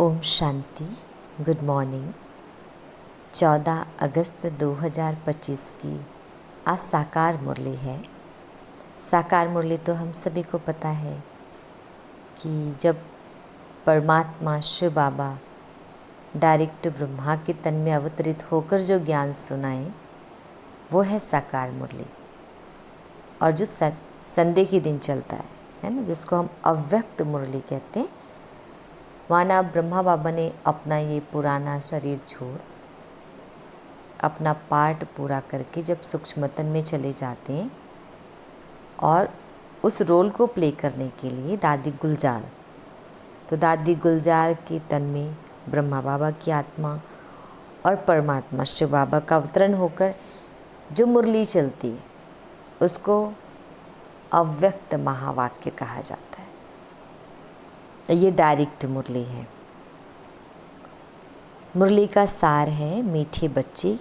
Om Shanti. Good morning. 14 अगस्त 2025 की आज साकार मुरली है। साकार मुरली तो हम सभी को पता है कि जब परमात्मा शिव बाबा डायरेक्ट ब्रह्मा के तन में अवतरित होकर जो ज्ञान सुनाए वो है साकार मुरली। और जो संडे के दिन चलता है ना, जिसको हम अव्यक्त मुरली कहते हैं। माना ब्रह्मा बाबा ने अपना ये पुराना शरीर छोड़ अपना पार्ट पूरा करके जब सूक्ष्मतन में चले जाते हैं और उस रोल को प्ले करने के लिए दादी गुलजार के तन में ब्रह्मा बाबा की आत्मा और परमात्मा शिव बाबा का अवतरण होकर जो मुरली चलती है उसको अव्यक्त महावाक्य कहा जाता है। ये डायरेक्ट मुरली है। मुरली का सार है, मीठे बच्चे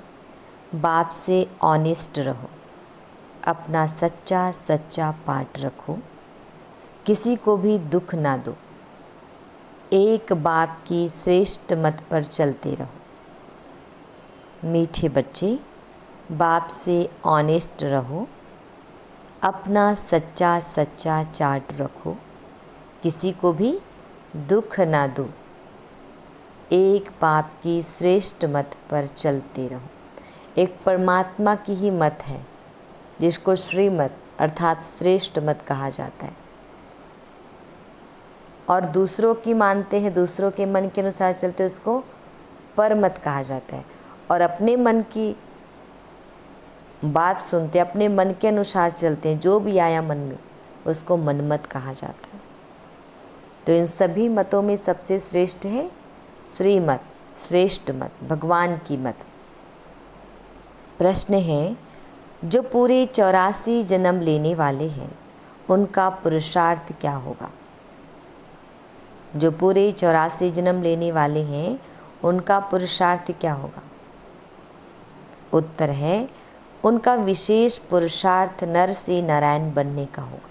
बाप से ऑनेस्ट रहो, अपना सच्चा सच्चा पाठ रखो, किसी को भी दुख ना दो, एक बाप की श्रेष्ठ मत पर चलते रहो। मीठे बच्चे बाप से ऑनेस्ट रहो, अपना सच्चा सच्चा चार्ट रखो, किसी को भी दुख ना दो, एक बाप की श्रेष्ठ मत पर चलते रहो। एक परमात्मा की ही मत है जिसको श्रीमत अर्थात श्रेष्ठ मत कहा जाता है। और दूसरों की मानते हैं, दूसरों के मन के अनुसार चलते हैं, उसको परमत कहा जाता है। और अपने मन की बात सुनते, अपने मन के अनुसार चलते हैं, जो भी आया मन में उसको मनमत कहा जाता है। तो इन सभी मतों में सबसे श्रेष्ठ है श्रीमत, श्रेष्ठ मत, भगवान की मत। प्रश्न है, जो पूरे 84 जन्म लेने वाले हैं उनका पुरुषार्थ क्या होगा? जो पूरे 84 जन्म लेने वाले हैं उनका पुरुषार्थ क्या होगा? उत्तर है, उनका विशेष पुरुषार्थ नर से नारायण बनने का होगा।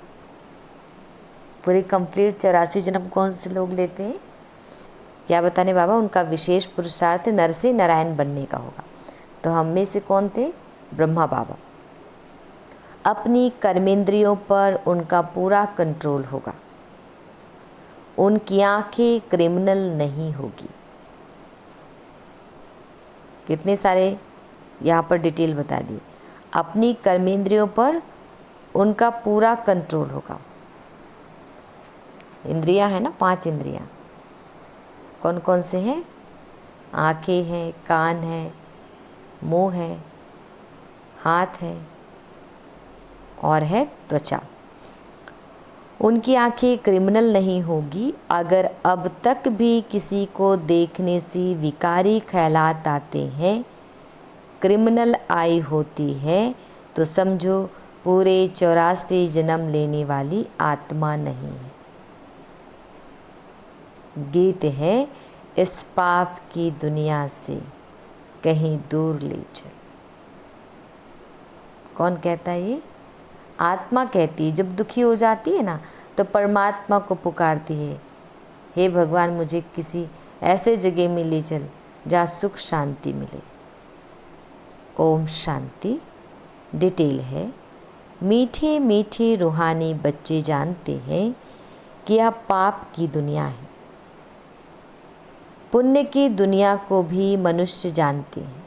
पूरे कंप्लीट 84 जन्म कौन से लोग लेते हैं? क्या बताने बाबा? उनका विशेष पुरुषार्थ नर से नारायण बनने का होगा। तो हम में से कौन थे? ब्रह्मा बाबा। अपनी कर्मेंद्रियों पर उनका पूरा कंट्रोल होगा, उनकी आंखें क्रिमिनल नहीं होगी। कितने सारे यहाँ पर डिटेल बता दिए। अपनी कर्मेंद्रियों पर उनका पूरा कंट्रोल होगा। इंद्रियां है ना, 5 इंद्रियां कौन कौन से हैं? आँखें हैं, कान है, मुंह है, हाथ है और है त्वचा। उनकी आंखें क्रिमिनल नहीं होगी। अगर अब तक भी किसी को देखने से विकारी ख्यालात आते हैं, क्रिमिनल आई होती है, तो समझो पूरे 84 जन्म लेने वाली आत्मा नहीं है। गीत है, इस पाप की दुनिया से कहीं दूर ले चल। कौन कहता है ये? आत्मा कहती है। जब दुखी हो जाती है ना तो परमात्मा को पुकारती है, हे भगवान मुझे किसी ऐसे जगह में ले चल जहाँ सुख शांति मिले। ओम शांति। डिटेल है, मीठे मीठे रूहानी बच्चे जानते हैं कि यह पाप की दुनिया है। पुण्य की दुनिया को भी मनुष्य जानते हैं।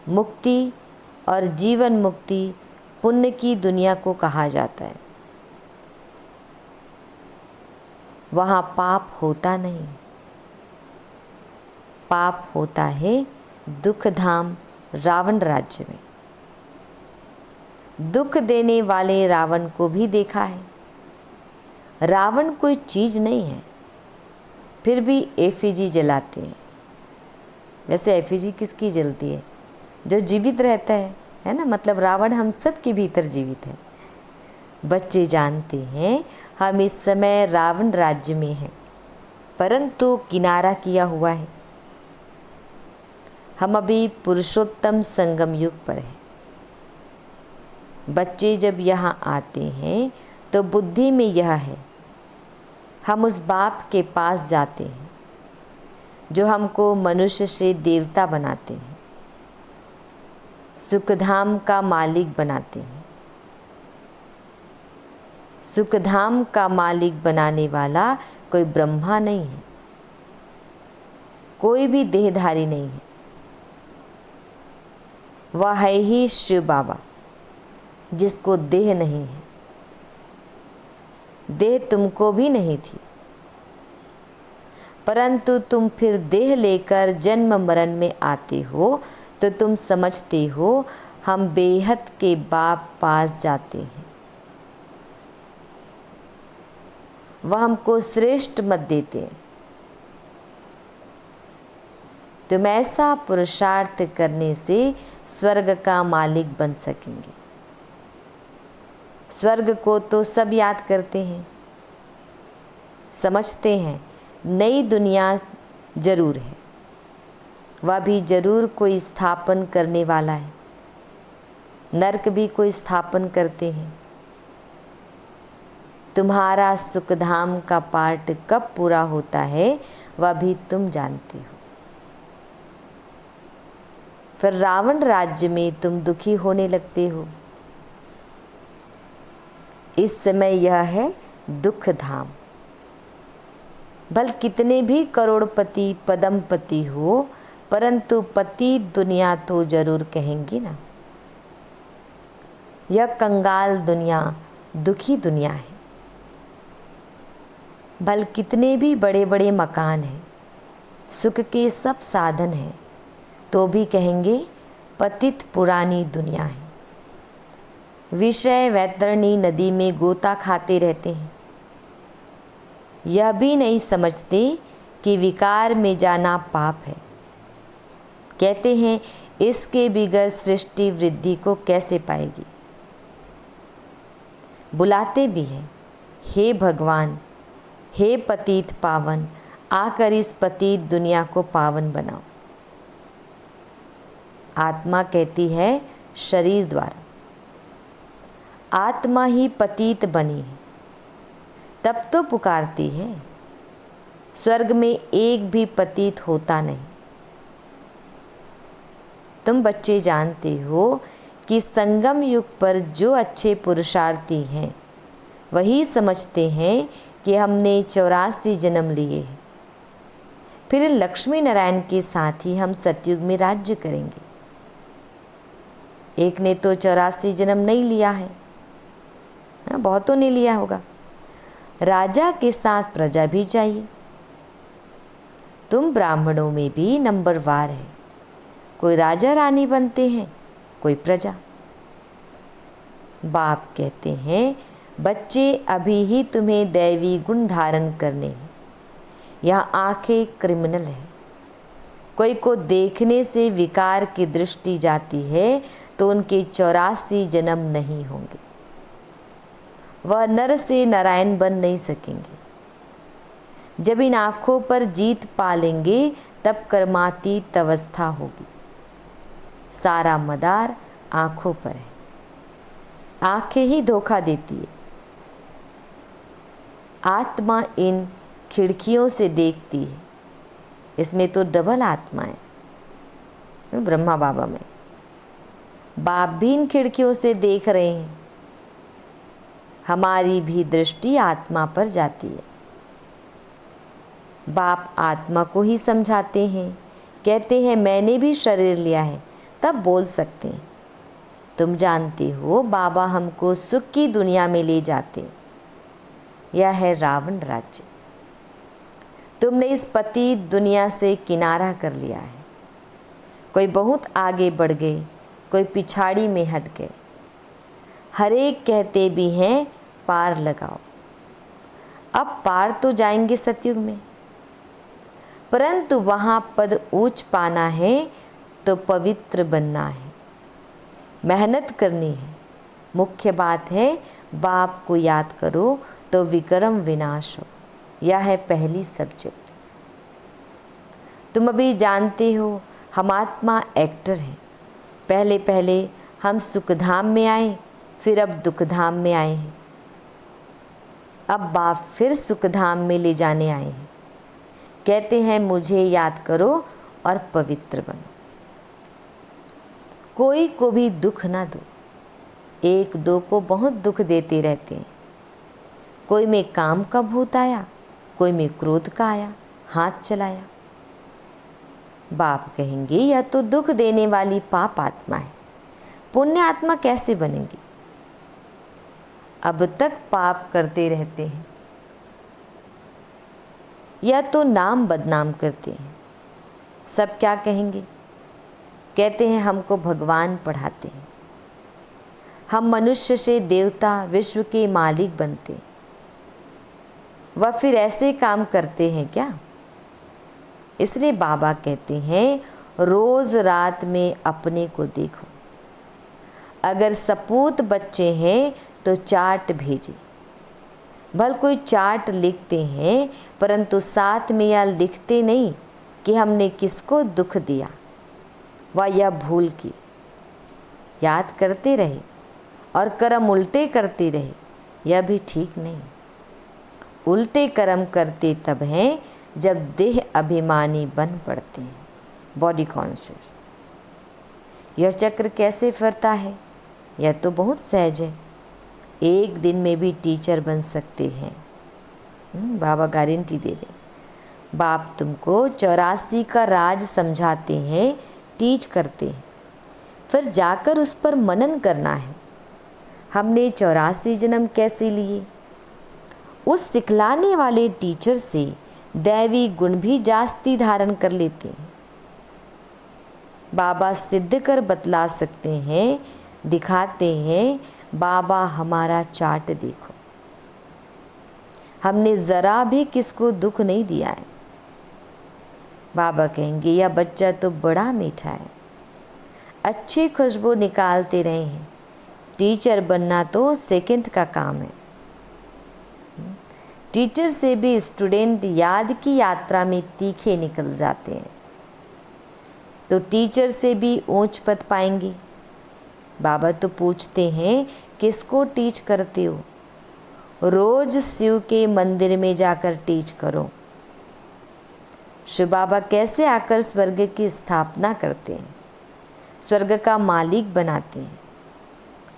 मुक्ति और जीवन मुक्ति पुण्य की दुनिया को कहा जाता है। वहाँ पाप होता नहीं। पाप होता है दुख धाम रावण राज्य में। दुख देने वाले रावण को भी देखा है। रावण कोई चीज़ नहीं है, फिर भी एफिजी जलाते हैं। वैसे एफिजी किसकी जलती है? जो जीवित रहता है ना। मतलब रावण हम सब के भीतर जीवित है। बच्चे जानते हैं हम इस समय रावण राज्य में हैं, परंतु किनारा किया हुआ है। हम अभी पुरुषोत्तम संगम युग पर हैं। बच्चे जब यहाँ आते हैं तो बुद्धि में यह है, हम उस बाप के पास जाते हैं जो हमको मनुष्य से देवता बनाते हैं, सुखधाम का मालिक बनाते हैं। सुखधाम का मालिक बनाने वाला कोई ब्रह्मा नहीं है, कोई भी देहधारी नहीं है। वह है ही शिव बाबा, जिसको देह नहीं है। देह तुमको भी नहीं थी, परंतु तुम फिर देह लेकर जन्म मरण में आते हो तो तुम समझते हो हम बेहद के बाप पास जाते हैं। वह हमको श्रेष्ठ मत देते हैं। तुम ऐसा पुरुषार्थ करने से स्वर्ग का मालिक बन सकेंगे। स्वर्ग को तो सब याद करते हैं, समझते हैं नई दुनिया जरूर है, वह भी जरूर कोई स्थापन करने वाला है। नरक भी कोई स्थापन करते हैं। तुम्हारा सुखधाम का पार्ट कब पूरा होता है वह भी तुम जानते हो। फिर रावण राज्य में तुम दुखी होने लगते हो। इस समय यह है दुख धाम। भल कितने भी करोड़पति पदमपति हो, परंतु पति दुनिया तो जरूर कहेंगी ना। यह कंगाल दुनिया दुखी दुनिया है। भल कितने भी बड़े बड़े मकान हैं, सुख के सब साधन हैं, तो भी कहेंगे पतित पुरानी दुनिया है। विषय वैतरणी नदी में गोता खाते रहते हैं। यह भी नहीं समझते कि विकार में जाना पाप है। कहते हैं इसके बिगैर सृष्टि वृद्धि को कैसे पाएगी। बुलाते भी हैं, हे भगवान, हे पतित पावन, आकर इस पतित दुनिया को पावन बनाओ। आत्मा कहती है शरीर द्वारा, आत्मा ही पतित बनी है, तब तो पुकारती है। स्वर्ग में एक भी पतित होता नहीं। तुम बच्चे जानते हो कि संगम युग पर जो अच्छे पुरुषार्थी हैं वही समझते हैं कि हमने 84 जन्म लिए हैं, फिर लक्ष्मी नारायण के साथ ही हम सतयुग में राज्य करेंगे। एक ने तो 84 जन्म नहीं लिया है, बहुतों ने लिया होगा। राजा के साथ प्रजा भी चाहिए। तुम ब्राह्मणों में भी नंबरवार है, कोई राजा रानी बनते हैं, कोई प्रजा। बाप कहते हैं बच्चे अभी ही तुम्हें दैवी गुण धारण करने हैं। यहाँ आंखें क्रिमिनल है। कोई को देखने से विकार की दृष्टि जाती है तो उनके 84 जन्म नहीं होंगे। वह नर से नारायण बन नहीं सकेंगे। जब इन आँखों पर जीत पा लेंगे तब कर्मातीत अवस्था होगी। सारा मदार आँखों पर है। आँखें ही धोखा देती है। आत्मा इन खिड़कियों से देखती है। इसमें तो डबल आत्मा है ब्रह्मा बाबा में। बाप भी इन खिड़कियों से देख रहे हैं। हमारी भी दृष्टि आत्मा पर जाती है। बाप आत्मा को ही समझाते हैं, कहते हैं मैंने भी शरीर लिया है, तब बोल सकते हैं। तुम जानते हो बाबा हमको सुख की दुनिया में ले जाते। यह है रावण राज्य। तुमने इस पतित दुनिया से किनारा कर लिया है। कोई बहुत आगे बढ़ गए, कोई पिछाड़ी में हट गए। हर एक कहते भी हैं पार लगाओ। अब पार तो जाएंगे सतयुग में, परंतु वहाँ पद ऊंच पाना है तो पवित्र बनना है, मेहनत करनी है। मुख्य बात है बाप को याद करो तो विक्रम विनाश हो। यह है पहली सब्जेक्ट। तुम अभी जानते हो हम आत्मा एक्टर हैं। पहले पहले हम सुखधाम में आए, फिर अब दुखधाम में आए हैं। अब बाप फिर सुखधाम में ले जाने आए हैं। कहते हैं मुझे याद करो और पवित्र बनो। कोई को भी दुख ना दो। एक दो को बहुत दुख देते रहते हैं। कोई में काम का भूत आया, कोई में क्रोध का आया, हाथ चलाया। बाप कहेंगे यह तो दुख देने वाली पाप आत्मा है, पुण्य आत्मा कैसे बनेगी? अब तक पाप करते रहते हैं, या तो नाम बदनाम करते हैं। सब क्या कहेंगे? कहते हैं हमको भगवान पढ़ाते हैं, हम मनुष्य से देवता विश्व के मालिक बनते हैं। वह फिर ऐसे काम करते हैं क्या? इसलिए बाबा कहते हैं रोज रात में अपने को देखो। अगर सपूत बच्चे हैं तो चार्ट भेजे। भल कोई चार्ट लिखते हैं, परंतु साथ में यह लिखते नहीं कि हमने किसको दुख दिया व यह भूल की। याद करते रहे और कर्म उल्टे करते रहे, यह भी ठीक नहीं। उल्टे कर्म करते तब हैं जब देह अभिमानी बन पड़ते हैं, बॉडी कॉन्शियस। यह चक्र कैसे फिरता है? यह तो बहुत सहज है। एक दिन में भी टीचर बन सकते हैं। बाबा गारंटी दे रहे। बाप तुमको 84 का राज समझाते हैं, टीच करते हैं, फिर जाकर उस पर मनन करना है। हमने 84 जन्म कैसे लिए? उस सिखलाने वाले टीचर से दैवी गुण भी जास्ती धारण कर लेते हैं। बाबा सिद्ध कर बतला सकते हैं, दिखाते हैं। बाबा हमारा चार्ट देखो, हमने ज़रा भी किसको दुख नहीं दिया है। बाबा कहेंगे यह बच्चा तो बड़ा मीठा है, अच्छी खुशबू निकालते रहे हैं। टीचर बनना तो सेकंड का काम है। टीचर से भी स्टूडेंट याद की यात्रा में तीखे निकल जाते हैं, तो टीचर से भी ऊंच पद पाएंगे। बाबा तो पूछते हैं किसको टीच करते हो? रोज शिव के मंदिर में जाकर टीच करो। शिव बाबा कैसे आकर स्वर्ग की स्थापना करते हैं, स्वर्ग का मालिक बनाते हैं।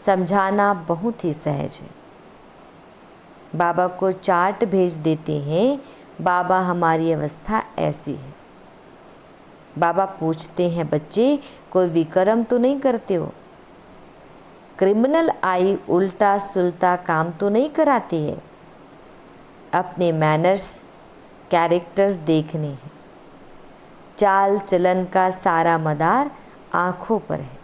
समझाना बहुत ही सहज है। बाबा को चार्ट भेज देते हैं, बाबा हमारी अवस्था ऐसी है। बाबा पूछते हैं बच्चे कोई विक्रम तो नहीं करते हो? क्रिमिनल आई उल्टा सुल्टा काम तो नहीं कराते हैं? अपने मैनर्स कैरेक्टर्स देखने हैं। चाल चलन का सारा मदार आँखों पर है।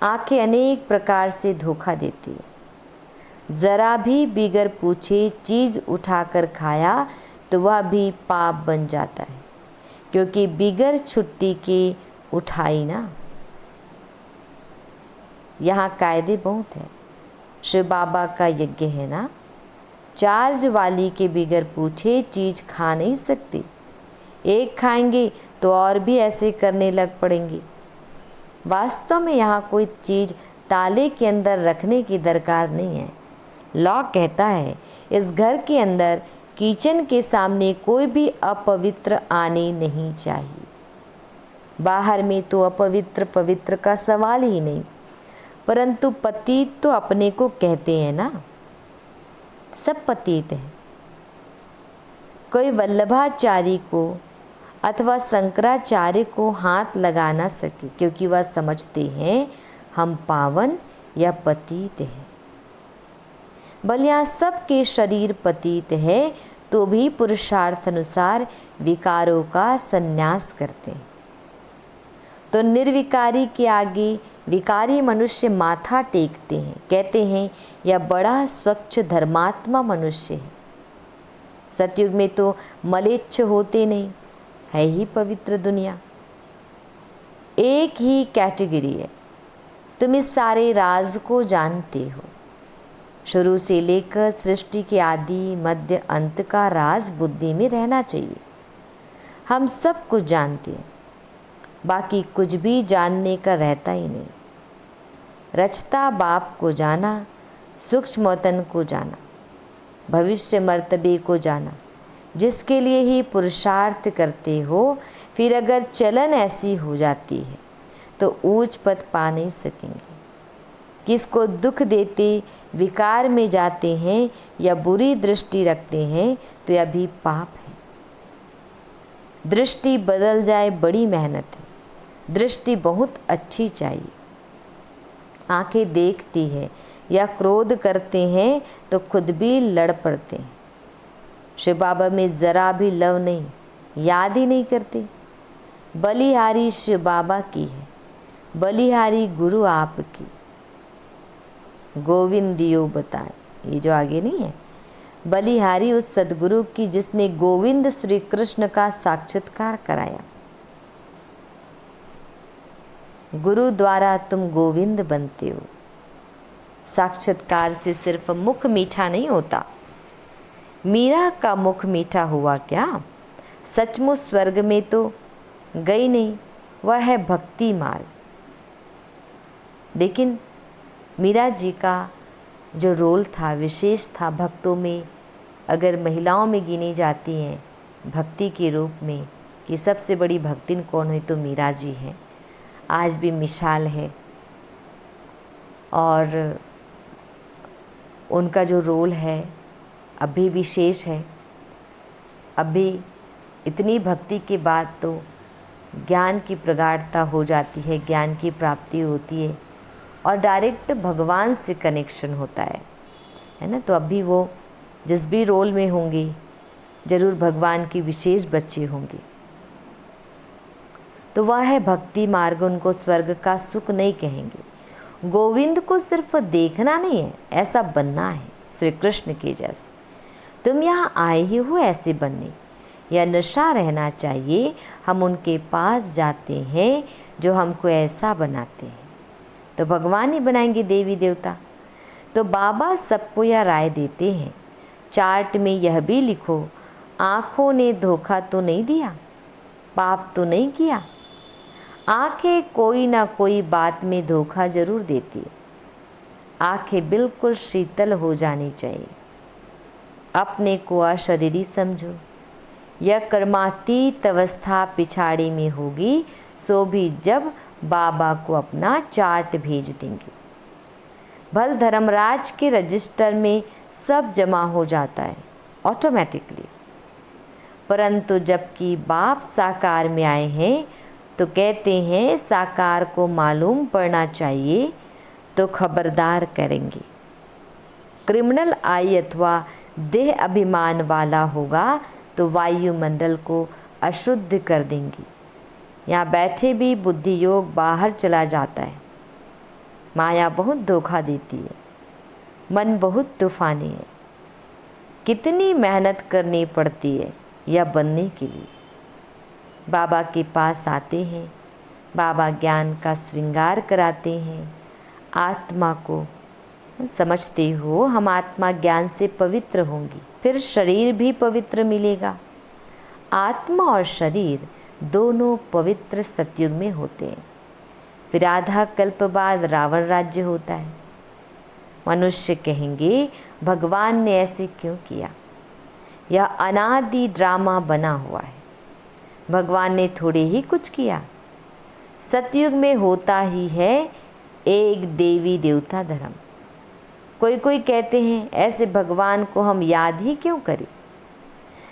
आँखें अनेक प्रकार से धोखा देती है। ज़रा भी बिगर पूछे चीज़ उठाकर खाया तो वह भी पाप बन जाता है, क्योंकि बिगर छुट्टी के उठाई ना। यहाँ कायदे बहुत है। शिव बाबा का यज्ञ है ना, चार्ज वाली के बिगर पूछे चीज़ खा नहीं सकते। एक खाएंगे तो और भी ऐसे करने लग पड़ेंगे। वास्तव में यहाँ कोई चीज़ ताले के अंदर रखने की दरकार नहीं है। लॉ कहता है इस घर के अंदर किचन के सामने कोई भी अपवित्र आने नहीं चाहिए। बाहर में तो अपवित्र पवित्र का सवाल ही नहीं, परंतु पतित तो अपने को कहते हैं ना। सब पतित हैं। कोई वल्लभाचार्य को अथवा शंकराचार्य को हाथ लगा ना सके, क्योंकि वह समझते हैं हम पावन या पतित हैं। भले यहाँ सबके शरीर पतित है तो भी पुरुषार्थ अनुसार विकारों का संन्यास करते हैं। तो निर्विकारी के आगे विकारी मनुष्य माथा टेकते हैं, कहते हैं यह बड़ा स्वच्छ धर्मात्मा मनुष्य है। सतयुग में तो मलेच्छ होते नहीं, है ही पवित्र दुनिया। एक ही कैटेगरी है। तुम इस सारे राज को जानते हो। शुरू से लेकर सृष्टि के आदि मध्य अंत का राज बुद्धि में रहना चाहिए। हम सब कुछ जानते हैं, बाकी कुछ भी जानने का रहता ही नहीं। रचता बाप को जाना, सूक्ष्म तन को जाना। भविष्य मर्तबे को जाना, जिसके लिए ही पुरुषार्थ करते हो, फिर अगर चलन ऐसी हो जाती है तो ऊंच पद पा नहीं सकेंगे। किसको दुख देते विकार में जाते हैं या बुरी दृष्टि रखते हैं तो यह भी पाप है। दृष्टि बदल जाए बड़ी मेहनत है, दृष्टि बहुत अच्छी चाहिए। आंखें देखती है या क्रोध करते हैं तो खुद भी लड़ पड़ते हैं। शिव बाबा में ज़रा भी लव नहीं, याद ही नहीं करते। बलिहारी शिव बाबा की है, बलिहारी गुरु आपकी, गोविंद दियो बताए। ये जो आगे नहीं है, बलिहारी उस सदगुरु की जिसने गोविंद श्री कृष्ण का साक्षात्कार कराया। गुरु द्वारा तुम गोविंद बनते हो। साक्षात्कार से सिर्फ मुख मीठा नहीं होता। मीरा का मुख मीठा हुआ क्या? सचमुच स्वर्ग में तो गई नहीं, वह है भक्ति मार्ग। लेकिन मीरा जी का जो रोल था, विशेष था भक्तों में। अगर महिलाओं में गिनी जाती हैं भक्ति के रूप में कि सबसे बड़ी भक्तिन कौन है तो मीरा जी हैं। आज भी मिसाल है और उनका जो रोल है अभी विशेष है। अभी इतनी भक्ति के बाद तो ज्ञान की प्रगाढ़ता हो जाती है, ज्ञान की प्राप्ति होती है और डायरेक्ट भगवान से कनेक्शन होता है ना। तो अभी वो जिस भी रोल में होंगे ज़रूर भगवान की विशेष बच्चे होंगे। तो वह है भक्ति मार्ग। उनको स्वर्ग का सुख नहीं कहेंगे। गोविंद को सिर्फ देखना नहीं है, ऐसा बनना है श्री कृष्ण के जैसे। तुम यहाँ आए ही हो ऐसे बनने, या नशा रहना चाहिए। हम उनके पास जाते हैं जो हमको ऐसा बनाते हैं, तो भगवान ही बनाएंगे देवी देवता। तो बाबा सबको यह राय देते हैं, चार्ट में यह भी लिखो, आँखों ने धोखा तो नहीं दिया, पाप तो नहीं किया। आँखें कोई ना कोई बात में धोखा जरूर देती है। आँखें बिल्कुल शीतल हो जानी चाहिए। अपने को अशरीरी समझो। यह कर्मातीत अवस्था पिछाड़ी में होगी, सो भी जब बाबा को अपना चार्ट भेज देंगे। भल धर्मराज के रजिस्टर में सब जमा हो जाता है ऑटोमेटिकली, परंतु जबकि बाप साकार में आए हैं तो कहते हैं साकार को मालूम पड़ना चाहिए तो खबरदार करेंगे। क्रिमिनल आई अथवा देह अभिमान वाला होगा तो वायुमंडल को अशुद्ध कर देंगी। यहाँ बैठे भी बुद्धि योग बाहर चला जाता है। माया बहुत धोखा देती है, मन बहुत तूफानी है। कितनी मेहनत करनी पड़ती है यह बनने के लिए। बाबा के पास आते हैं, बाबा ज्ञान का श्रृंगार कराते हैं। आत्मा को समझते हो, हम आत्मा ज्ञान से पवित्र होंगी, फिर शरीर भी पवित्र मिलेगा। आत्मा और शरीर दोनों पवित्र सतयुग में होते हैं। फिर आधा कल्प बाद रावण राज्य होता है। मनुष्य कहेंगे भगवान ने ऐसे क्यों किया? यह अनादि ड्रामा बना हुआ है। भगवान ने थोड़े ही कुछ किया। सतयुग में होता ही है एक देवी देवता धर्म। कोई कोई कहते हैं ऐसे भगवान को हम याद ही क्यों करें?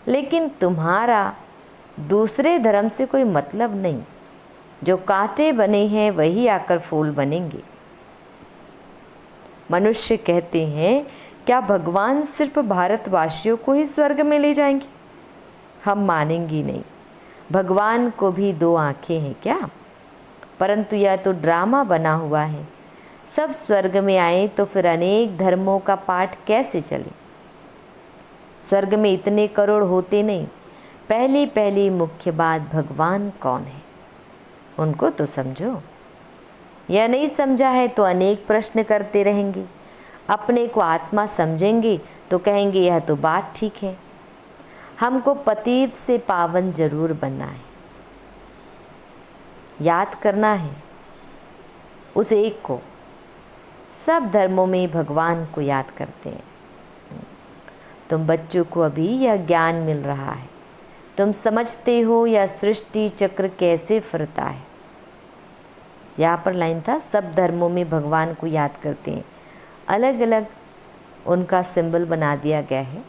लेकिन तुम्हारा दूसरे धर्म से कोई मतलब नहीं। जो कांटे बने हैं वही आकर फूल बनेंगे। मनुष्य कहते हैं क्या भगवान सिर्फ भारतवासियों को ही स्वर्ग में ले जाएंगे? हम मानेंगे नहीं। भगवान को भी दो आंखें हैं क्या? परंतु यह तो ड्रामा बना हुआ है। सब स्वर्ग में आए तो फिर अनेक धर्मों का पाठ कैसे चले? स्वर्ग में इतने करोड़ होते नहीं। पहली पहली मुख्य बात भगवान कौन है उनको तो समझो। यह नहीं समझा है तो अनेक प्रश्न करते रहेंगे। अपने को आत्मा समझेंगे तो कहेंगे यह तो बात ठीक है। हमको पतित से पावन जरूर बनना है, याद करना है उस एक को। सब धर्मों में भगवान को याद करते हैं। तुम बच्चों को अभी यह ज्ञान मिल रहा है। तुम समझते हो यह सृष्टि चक्र कैसे फिरता है। यहाँ पर लाइन था, सब धर्मों में भगवान को याद करते हैं, अलग अलग उनका सिंबल बना दिया गया है।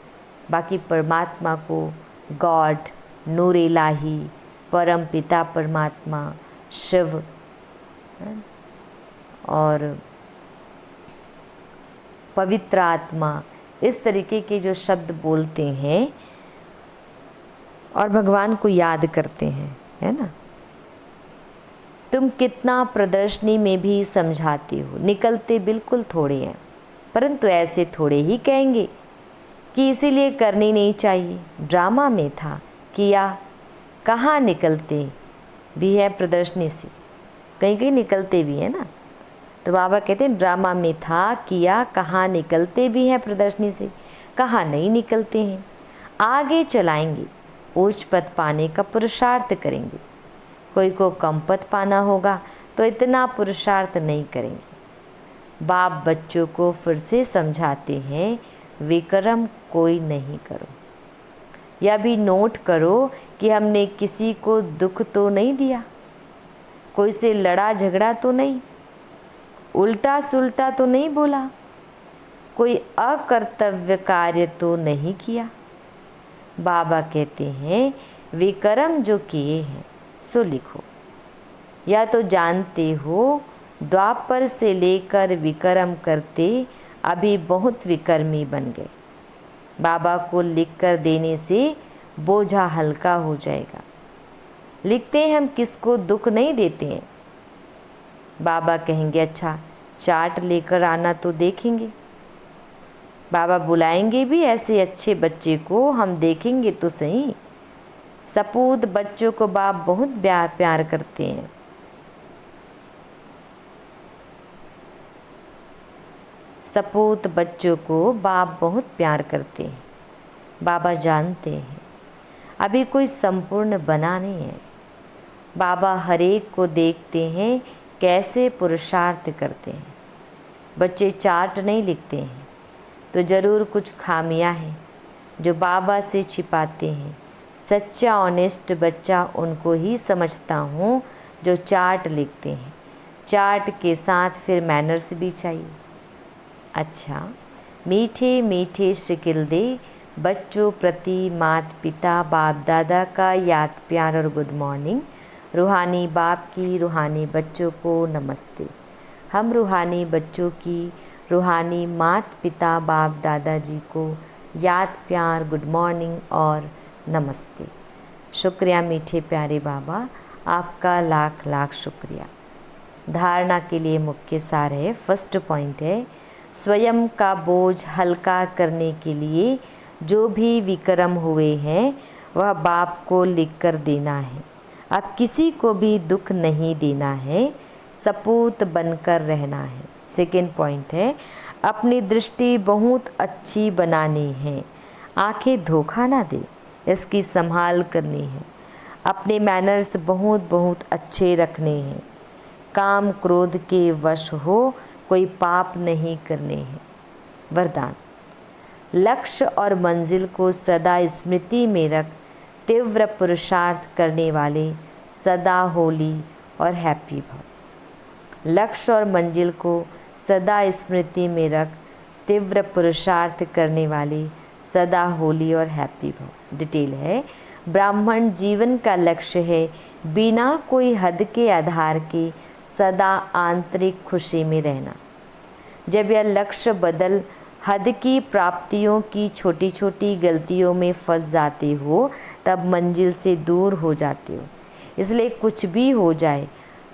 बाकी परमात्मा को गॉड, नूर इलाही, परम पिता परमात्मा, शिव और पवित्र आत्मा, इस तरीके के जो शब्द बोलते हैं और भगवान को याद करते हैं, है ना। तुम कितना प्रदर्शनी में भी समझाते हो, निकलते बिल्कुल थोड़े हैं, परंतु ऐसे थोड़े ही कहेंगे कि इसीलिए करनी नहीं चाहिए। ड्रामा में था, किया, कहाँ निकलते भी है प्रदर्शनी से, कहीं कहीं निकलते भी है ना। तो बाबा कहते हैं ड्रामा में था, किया, कहाँ निकलते भी हैं प्रदर्शनी से, कहाँ नहीं निकलते हैं। आगे चलाएंगे, उच्च पद पाने का पुरुषार्थ करेंगे। कोई को कम पद पाना होगा तो इतना पुरुषार्थ नहीं करेंगे। बाप बच्चों को फिर से समझाते हैं, विक्रम कोई नहीं करो। यह भी नोट करो कि हमने किसी को दुख तो नहीं दिया, कोई से लड़ा झगड़ा तो नहीं, उल्टा सुल्टा तो नहीं बोला, कोई अकर्तव्य कार्य तो नहीं किया। बाबा कहते हैं विक्रम जो किए हैं सो लिखो। या तो जानते हो द्वापर से लेकर विक्रम करते अभी बहुत विक्रमी बन गए। बाबा को लिख कर देने से बोझा हल्का हो जाएगा। लिखते हैं, हम किसको दुख नहीं देते हैं। बाबा कहेंगे अच्छा चार्ट लेकर आना तो देखेंगे। बाबा बुलाएंगे भी ऐसे अच्छे बच्चे को, हम देखेंगे तो सही। सपूत बच्चों को बाप बहुत प्यार करते हैं। सपूत बच्चों को बाप बहुत प्यार करते हैं। बाबा जानते हैं अभी कोई संपूर्ण बना नहीं है। बाबा हर एक को देखते हैं कैसे पुरुषार्थ करते हैं। बच्चे चार्ट नहीं लिखते हैं तो ज़रूर कुछ खामियां हैं जो बाबा से छिपाते हैं। सच्चा ऑनेस्ट बच्चा उनको ही समझता हूँ जो चार्ट लिखते हैं। चार्ट के साथ फिर मैनर्स भी चाहिए। अच्छा, मीठे मीठे शिकिल दे बच्चों प्रति माता पिता बाप दादा का याद प्यार और गुड मॉर्निंग। रूहानी बाप की रूहानी बच्चों को नमस्ते। हम रूहानी बच्चों की रूहानी माता पिता बाप दादाजी को याद प्यार गुड मॉर्निंग और नमस्ते। शुक्रिया मीठे प्यारे बाबा, आपका लाख लाख शुक्रिया। धारणा के लिए मुख्य सार है, फर्स्ट पॉइंट है, स्वयं का बोझ हल्का करने के लिए जो भी विक्रम हुए हैं वह बाप को लिख कर देना है। अब किसी को भी दुख नहीं देना है, सपूत बनकर रहना है। सेकेंड पॉइंट है, अपनी दृष्टि बहुत अच्छी बनानी है, आंखें धोखा ना दे, इसकी संभाल करनी है। अपने मैनर्स बहुत बहुत अच्छे रखने हैं। काम क्रोध के वश हो, कोई पाप नहीं करने हैं। वरदान, लक्ष्य और मंजिल को सदा स्मृति में रख तीव्र पुरुषार्थ करने वाले सदा होली और हैप्पी भव। लक्ष्य और मंजिल को सदा स्मृति में रख तीव्र पुरुषार्थ करने वाले सदा होली और हैप्पी भव। डिटेल है, ब्राह्मण जीवन का लक्ष्य है बिना कोई हद के आधार के सदा आंतरिक खुशी में रहना। जब यह लक्ष्य बदल हद की प्राप्तियों की छोटी छोटी गलतियों में फंस जाते हो तब मंजिल से दूर हो जाते हो। इसलिए कुछ भी हो जाए,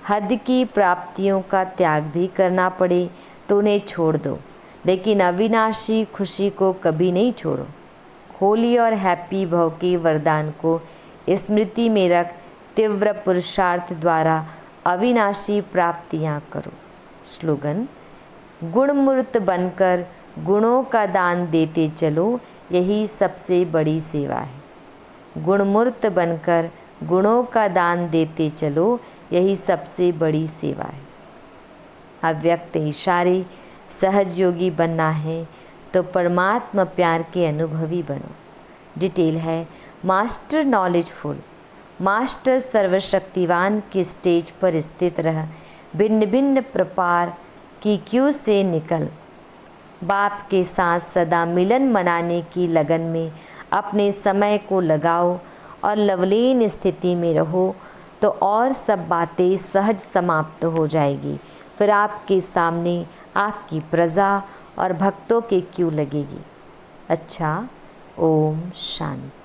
हद की प्राप्तियों का त्याग भी करना पड़े तो उन्हें छोड़ दो, लेकिन अविनाशी खुशी को कभी नहीं छोड़ो। होली और हैप्पी भव के वरदान को स्मृति में रख तीव्र पुरुषार्थ द्वारा अविनाशी प्राप्तियाँ करो। स्लोगन, गुणमूर्त बनकर गुणों का दान देते चलो, यही सबसे बड़ी सेवा है। गुणमूर्त बनकर गुणों का दान देते चलो, यही सबसे बड़ी सेवा है। अव्यक्त इशारे सहज योगी बनना है तो परमात्मा प्यार के अनुभवी बनो। डिटेल है, मास्टर नॉलेजफुल, मास्टर सर्वशक्तिवान के स्टेज पर स्थित रह, भिन्न भिन्न प्रकार की क्यू से निकल, बाप के साथ सदा मिलन मनाने की लगन में अपने समय को लगाओ और लवलीन स्थिति में रहो, तो और सब बातें सहज समाप्त हो जाएगी। फिर आपके सामने आपकी प्रजा और भक्तों की क्यू लगेगी। अच्छा, ओम शांति।